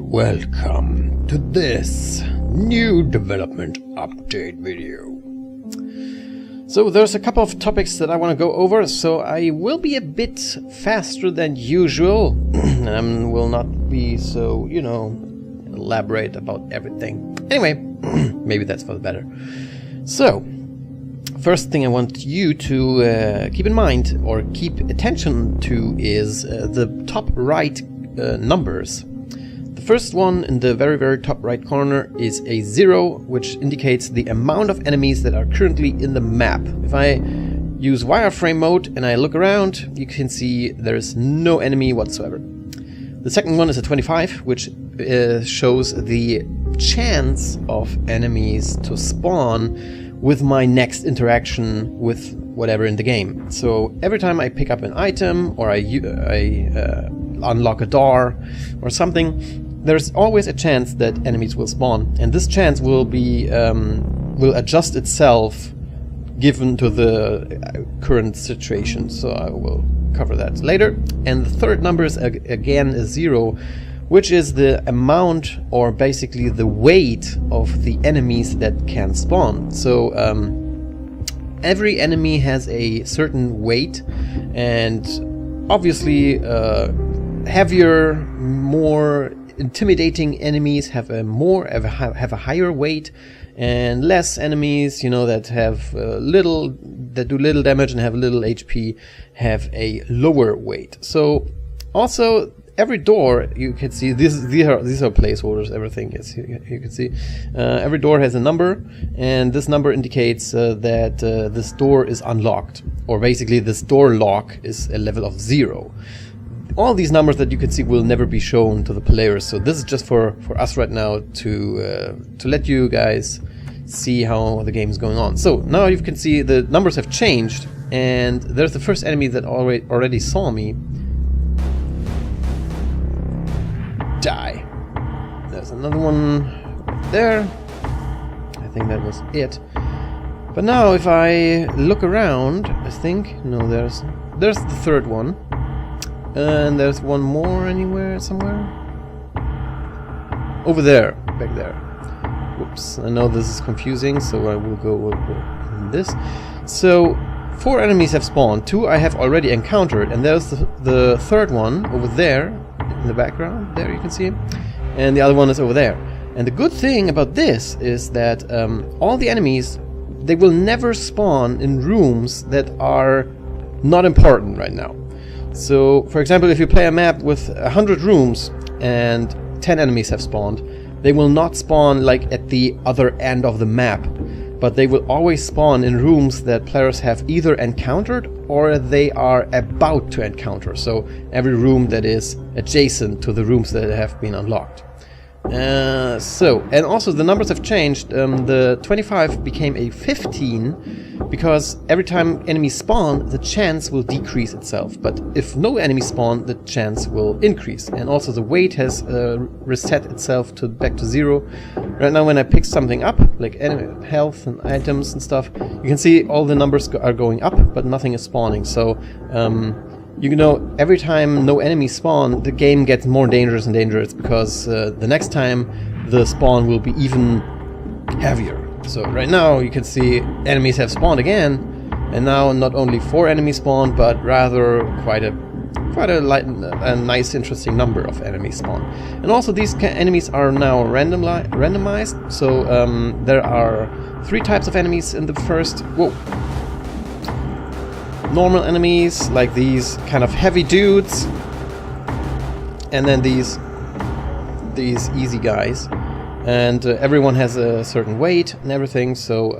welcome to this new development update video. So there's a couple of topics that I want to go over, so I will be a bit faster than usual and will not be so, elaborate about everything. Anyway, maybe that's for the better. So, first thing I want you to keep in mind or keep attention to is the top right numbers. The first one in the very top right corner is a 0, which indicates the amount of enemies that are currently in the map. If I use wireframe mode and I look around, you can see there's no enemy whatsoever. The second one is a 25, which shows the chance of enemies to spawn with my next interaction with whatever in the game. So every time I pick up an item or I unlock a door or something, there's always a chance that enemies will spawn, and this chance will be will adjust itself given to the current situation. So I will cover that later. And the third number is again a 0, which is the amount or basically the weight of the enemies that can spawn. So every enemy has a certain weight, and obviously heavier, more intimidating enemies have a higher weight, and less enemies, that have that do little damage and have little HP, have a lower weight. So also every door, you can see these are placeholders. Everything is you can see every door has a number, and this number indicates that this door is unlocked, or basically this door lock is a level of 0. All these numbers that you can see will never be shown to the players, so this is just for us right now to let you guys see how the game is going on. So now you can see the numbers have changed, and there's the first enemy that already saw me. Die. There's another one there. I think that was it. But now if I look around, I think there's the third one. And there's one more somewhere? Over there, back there. Whoops, I know this is confusing, so I will go over this. So, 4 enemies have spawned, 2 I have already encountered, and there's the third one over there, in the background, there you can see him, and the other one is over there. And the good thing about this is that all the enemies, they will never spawn in rooms that are not important right now. So, for example, if you play a map with 100 rooms and 10 enemies have spawned, they will not spawn like at the other end of the map, but they will always spawn in rooms that players have either encountered or they are about to encounter. So every room that is adjacent to the rooms that have been unlocked. And also the numbers have changed. The 25 became a 15 because every time enemies spawn, the chance will decrease itself. But if no enemies spawn, the chance will increase. And also the weight has reset itself back to 0. Right now when I pick something up, like health and items and stuff, you can see all the numbers are going up, but nothing is spawning. So every time no enemies spawn, the game gets more dangerous and dangerous, because the next time the spawn will be even heavier. So right now you can see enemies have spawned again, and now not only 4 enemies spawn, but rather quite a nice, interesting number of enemies spawn. And also these enemies are now randomized. So there are 3 types of enemies in the first. Whoa. Normal enemies, like these kind of heavy dudes, and then these easy guys, and everyone has a certain weight and everything. So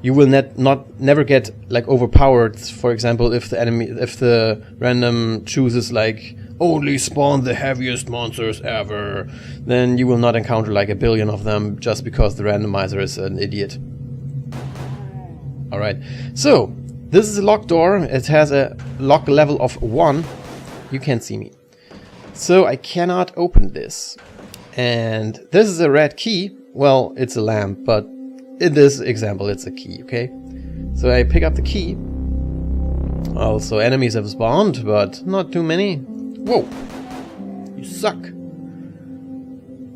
you will never get like overpowered. For example, if the random chooses like only spawn the heaviest monsters ever, then you will not encounter like a billion of them just because the randomizer is an idiot. All right, so. This is a locked door. It has a lock level of 1. You can't see me. So I cannot open this. And this is a red key. Well, it's a lamp, but in this example it's a key, okay? So I pick up the key. Also enemies have spawned, but not too many. Whoa! You suck.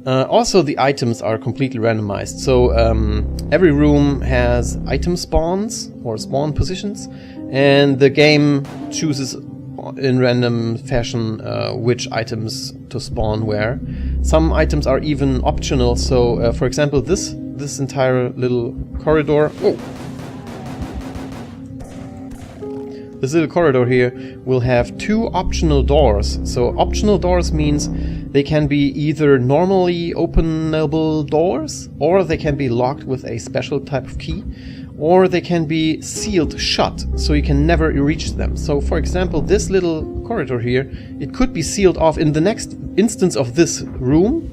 Also, the items are completely randomized. So every room has item spawns or spawn positions, and the game chooses in random fashion which items to spawn where. Some items are even optional. So, for example, this entire little corridor. Oh. This little corridor here will have 2 optional doors. So optional doors means they can be either normally openable doors, or they can be locked with a special type of key, or they can be sealed shut, so you can never reach them. So for example, this little corridor here, it could be sealed off in the next instance of this room.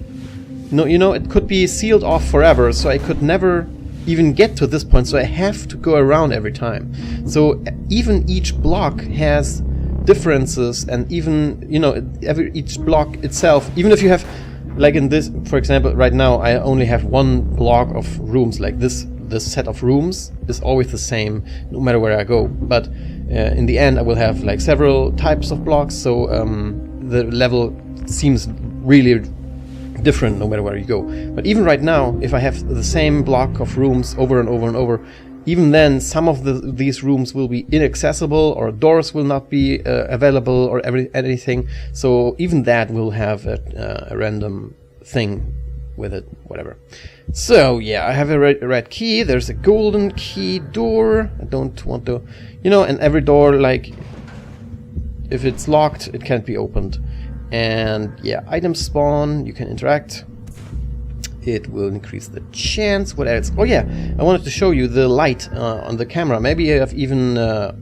No, you know, it could be sealed off forever, so I could never even get to this point, so I have to go around every time. So even each block has differences, and even, you know, each block itself, even if you have, like in this, for example, right now I only have 1 block of rooms. Like this set of rooms is always the same no matter where I go, but in the end I will have like several types of blocks, so the level seems really different no matter where you go. But even right now, if I have the same block of rooms over and over and over, even then some of these rooms will be inaccessible, or doors will not be available, or anything. So even that will have a random thing with it, whatever. So yeah, I have a red key. There's a golden key door. I don't want to, you know, and every door, like, if it's locked, it can't be opened. And yeah, items spawn, you can interact. It will increase the chance. What else? Oh yeah, I wanted to show you the light on the camera. Maybe you have even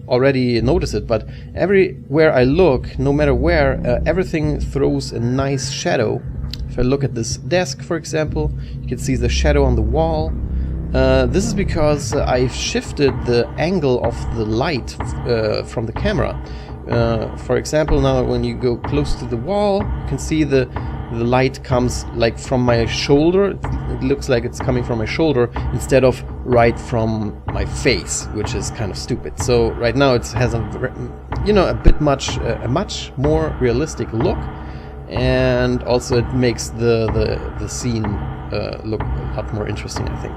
already noticed it, but everywhere I look, no matter where, everything throws a nice shadow. If I look at this desk, for example, you can see the shadow on the wall. This is because I've shifted the angle of the light from the camera. For example, now when you go close to the wall, you can see the light comes like from my shoulder. It looks like it's coming from my shoulder instead of right from my face, which is kind of stupid. So right now it has a much more realistic look, and also it makes the scene look a lot more interesting, I think.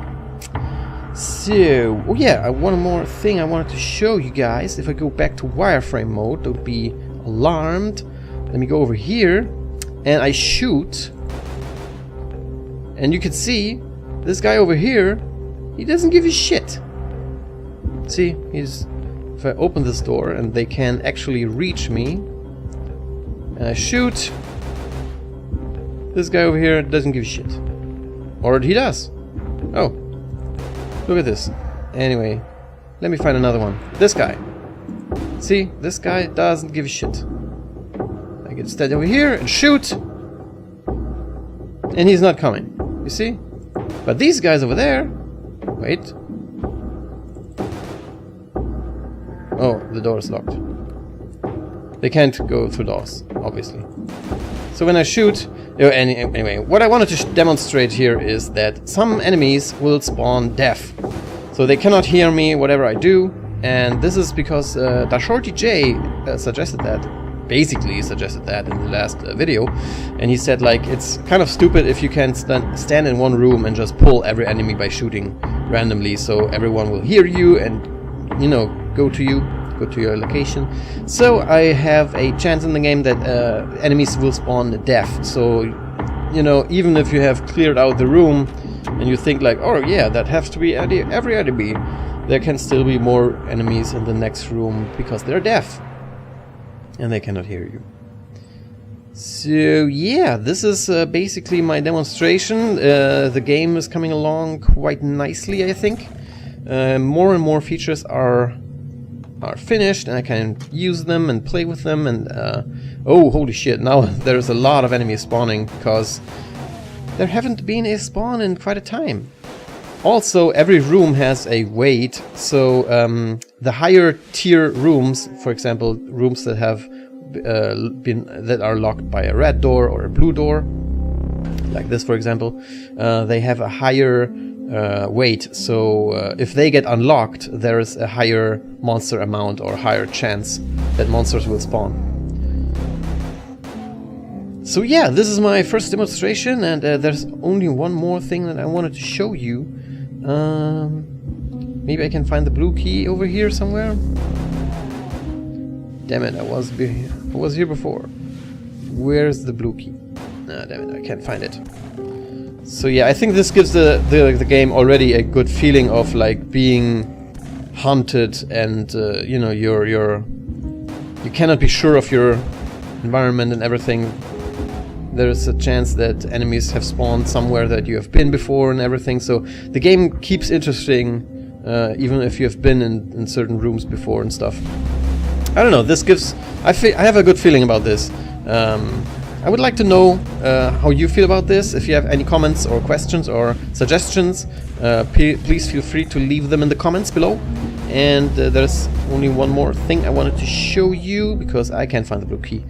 So, oh yeah, one more thing I wanted to show you guys. If I go back to wireframe mode, don't be alarmed. Let me go over here, and I shoot. And you can see, this guy over here, he doesn't give a shit. See, if I open this door, and they can actually reach me, and I shoot, this guy over here doesn't give a shit. Or he does. Oh. Look at this. Anyway, let me find another one. This guy. See, this guy doesn't give a shit. I can stand over here and shoot, and he's not coming. You see? But these guys over there... Wait. Oh, the door is locked. They can't go through doors, obviously. So when I shoot... Anyway, what I wanted to demonstrate here is that some enemies will spawn deaf. So they cannot hear me, whatever I do. And this is because Dashorty J basically suggested that in the last video. And he said, like, it's kind of stupid if you can stand in one room and just pull every enemy by shooting randomly. So everyone will hear you and, you know, go to your location. So I have a chance in the game that enemies will spawn deaf. So, you know, even if you have cleared out the room and you think like, oh yeah, that has to be every enemy, there can still be more enemies in the next room because they're deaf and they cannot hear you. So yeah, this is basically my demonstration. The game is coming along quite nicely, I think. More and more features are finished, and I can use them and play with them, and oh holy shit, now there's a lot of enemies spawning because there haven't been a spawn in quite a time. Also, every room has a weight, so the higher tier rooms, for example rooms that have that are locked by a red door or a blue door, like this for example, they have a higher weight, so if they get unlocked, there is a higher monster amount or higher chance that monsters will spawn. So yeah, this is my first demonstration, and there's only one more thing that I wanted to show you. Maybe I can find the blue key over here somewhere. Damn it, I was here before. Where's the blue key? Ah, damn it, I can't find it. So yeah, I think this gives the game already a good feeling of like being hunted, and you know, you cannot be sure of your environment and everything. There is a chance that enemies have spawned somewhere that you have been before and everything. So the game keeps interesting, even if you have been in certain rooms before and stuff. I don't know. This gives. I have a good feeling about this. I would like to know how you feel about this. If you have any comments or questions or suggestions, please feel free to leave them in the comments below. And there's only one more thing I wanted to show you, because I can't find the blue key.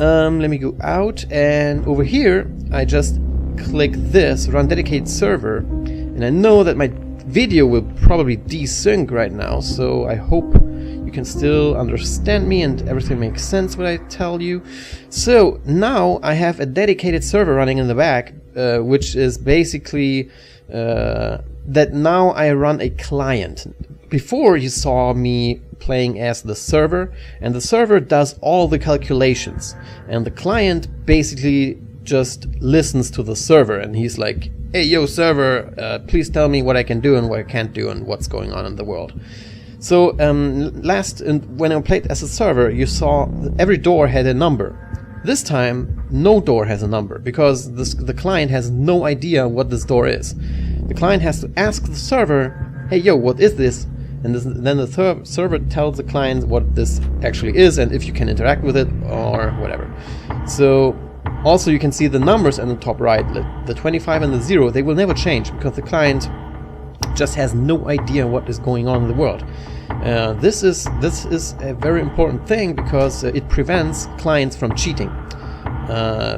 Let me go out, and over here I just click this, run dedicated server, and I know that my video will probably desync right now, so I hope you can still understand me and everything makes sense what I tell you. So now I have a dedicated server running in the back, which is basically that now I run a client. Before you saw me playing as the server, and the server does all the calculations, and the client basically just listens to the server, and he's like, hey yo server, please tell me what I can do and what I can't do and what's going on in the world. So when I played as a server, you saw every door had a number. This time no door has a number, because the client has no idea what this door is. The client has to ask the server, hey yo, what is this? And then the server tells the client what this actually is and if you can interact with it or whatever. So also you can see the numbers in the top right, the 25 and the 0, they will never change because the client just has no idea what is going on in the world. This is a very important thing, because it prevents clients from cheating.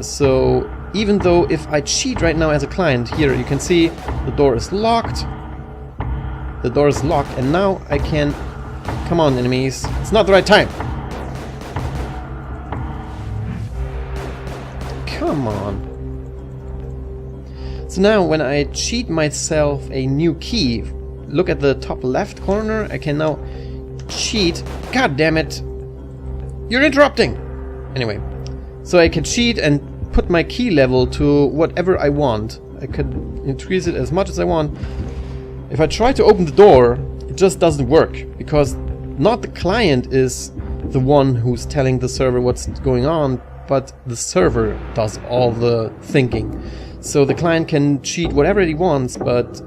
So even though if I cheat right now as a client, here you can see the door is locked. The door is locked, and now I can... Come on, enemies. It's not the right time. Come on. So now when I cheat myself a new key, look at the top left corner, I can now cheat. God damn it. You're interrupting. Anyway, so I can cheat and put my key level to whatever I want. I could increase it as much as I want. If I try to open the door, it just doesn't work, because not the client is the one who's telling the server what's going on, but the server does all the thinking. So the client can cheat whatever he wants, but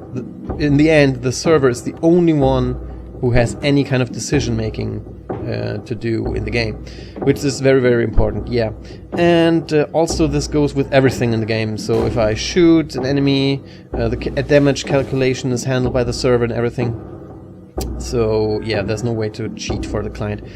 in the end the server is the only one who has any kind of decision making to do in the game, which is very, very important. Yeah, and also this goes with everything in the game. So if I shoot an enemy, the damage calculation is handled by the server and everything. So yeah, there's no way to cheat for the client.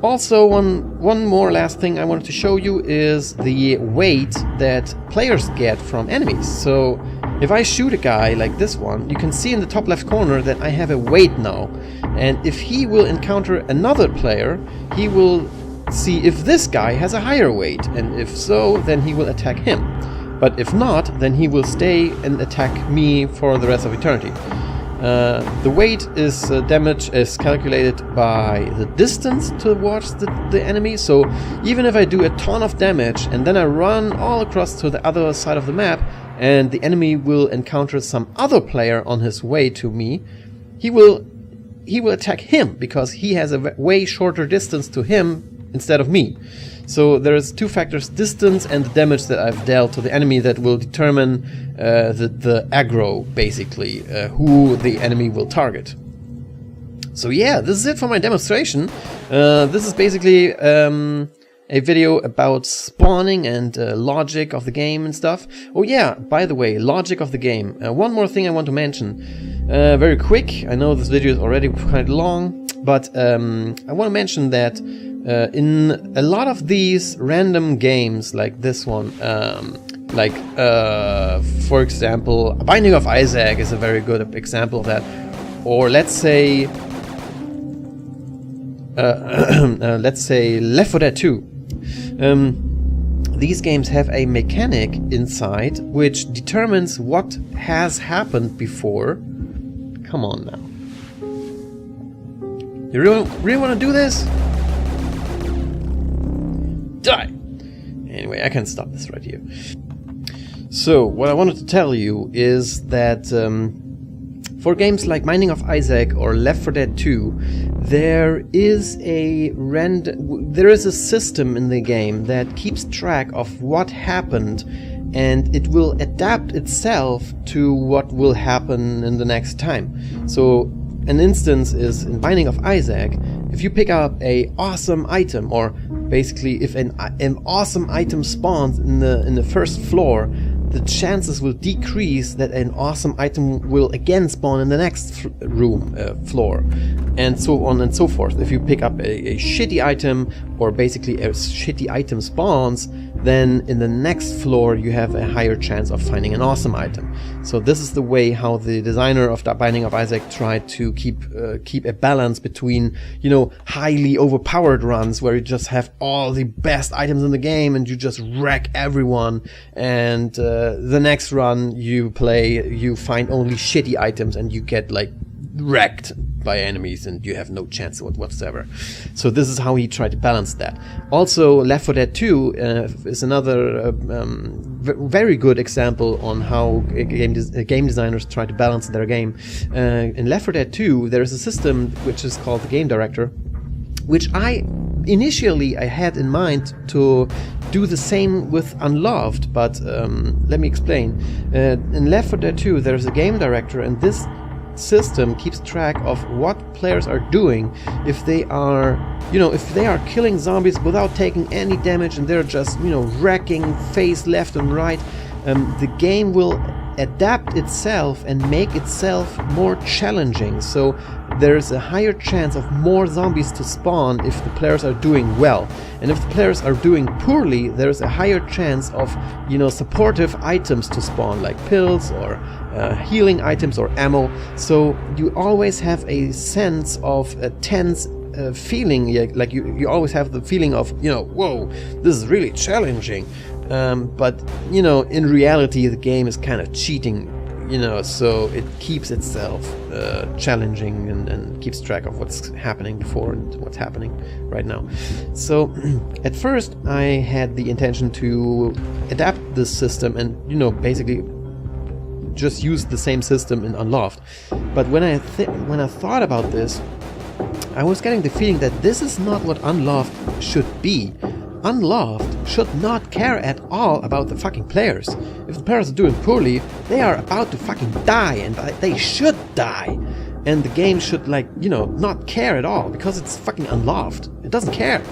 Also, one more last thing I wanted to show you is the weight that players get from enemies. So if I shoot a guy like this one, you can see in the top left corner that I have a weight now. And if he will encounter another player, he will see if this guy has a higher weight. And if so, then he will attack him. But if not, then he will stay and attack me for the rest of eternity. The weight is damage is calculated by the distance towards the enemy. So even if I do a ton of damage and then I run all across to the other side of the map, and the enemy will encounter some other player on his way to me, he will attack him, because he has a way shorter distance to him instead of me. So there's two factors, distance and the damage that I've dealt to the enemy, that will determine the aggro, basically, who the enemy will target. So yeah, this is it for my demonstration. This is basically a video about spawning and logic of the game and stuff. Oh yeah, by the way, logic of the game. One more thing I want to mention. Very quick, I know this video is already quite long, but I want to mention that in a lot of these random games like this one, for example, Binding of Isaac is a very good example of that, or let's say Left 4 Dead 2. these games have a mechanic inside which determines what has happened before. Come on now. You really want to do this? Die! Anyway, I can stop this right here. So, what I wanted to tell you is that for games like Binding of Isaac or Left 4 Dead 2, there is a system in the game that keeps track of what happened, and it will adapt itself to what will happen in the next time. So an instance is in Binding of Isaac, if you pick up a awesome item, or basically if an awesome item spawns in the first floor, the chances will decrease that an awesome item will again spawn in the next floor, and so on and so forth. If you pick up a shitty item, or basically a shitty item spawns, then in the next floor you have a higher chance of finding an awesome item. So this is the way how the designer of the Binding of Isaac tried to keep a balance between, you know, highly overpowered runs where you just have all the best items in the game and you just wreck everyone, and the next run you play, you find only shitty items and you get like wrecked by enemies and you have no chance whatsoever. So this is how he tried to balance that. Also, Left 4 Dead 2 is another very good example on how game designers try to balance their game. In Left 4 Dead 2 there is a system which is called the Game Director, which I had in mind to do the same with Unloved, but let me explain. In Left 4 Dead 2 there's a Game Director, and this system keeps track of what players are doing. If they are killing zombies without taking any damage and they're just, you know, wrecking face left and right, the game will adapt itself and make itself more challenging. So there's a higher chance of more zombies to spawn if the players are doing well, and if the players are doing poorly, there's a higher chance of, you know, supportive items to spawn, like pills or healing items or ammo. So you always have a sense of a tense feeling, like you always have the feeling of, you know, whoa, this is really challenging. But, you know, in reality the game is kind of cheating, you know, so it keeps itself challenging and keeps track of what's happening before and what's happening right now. So at first I had the intention to adapt this system and, you know, basically just use the same system in Unloved. But when I thought about this, I was getting the feeling that this is not what Unloved should be. Unloved should not care at all about the fucking players. If the players are doing poorly, they are about to fucking die, and they should die. And the game should, like, you know, not care at all, because it's fucking Unloved. It doesn't care.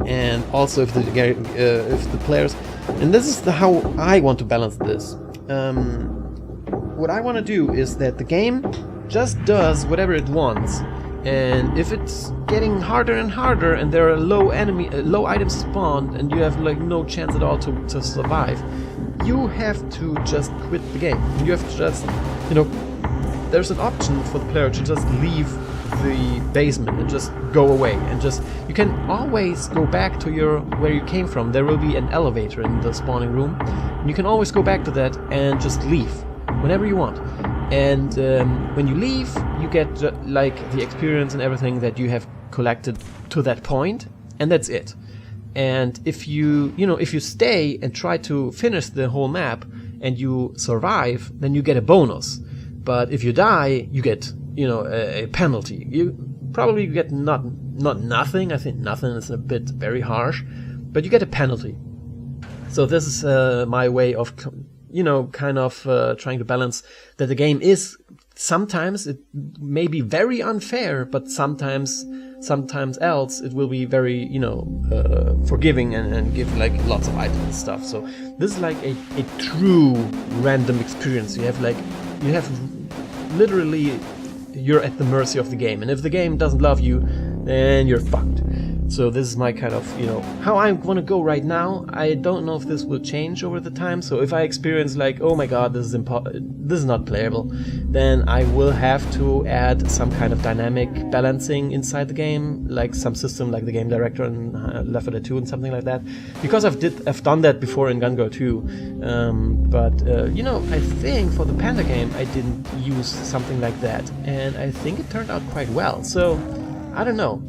And also if the players, and this is how I want to balance this. What I want to do is that the game just does whatever it wants. And if it's getting harder and harder and there are low items spawned and you have like no chance at all to survive, you have to just quit the game. You have to just, you know, there's an option for the player to just leave the basement and just go away, and just, you can always go back to where you came from. There will be an elevator in the spawning room, and you can always go back to that and just leave whenever you want. And when you leave, you get like the experience and everything that you have collected to that point, and that's it. And if you stay and try to finish the whole map and you survive, then you get a bonus. But if you die, you get, you know, a penalty. You probably get not nothing. I think nothing is a bit very harsh, but you get a penalty. So this is my way of, you know, kind of trying to balance that the game is, sometimes it may be very unfair, but sometimes else it will be very, you know, forgiving and give like lots of items and stuff. So this is like a true random experience. You have literally, you're at the mercy of the game, and if the game doesn't love you, then you're fucked. So this is my kind of, you know, how I want to go right now. I don't know if this will change over the time. So if I experience like, oh my god, this is not playable, then I will have to add some kind of dynamic balancing inside the game, like some system like the game director in Left 4 Dead 2 and something like that. Because I've done that before in Gun Girl 2. You know, I think for the Panda game I didn't use something like that, and I think it turned out quite well. So I don't know.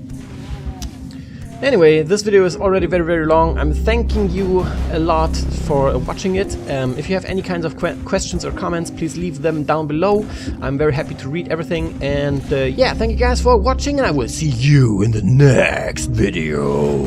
Anyway, this video is already very, very long. I'm thanking you a lot for watching it. If you have any kinds of questions or comments, please leave them down below. I'm very happy to read everything. And yeah, thank you guys for watching, and I will see you in the next video.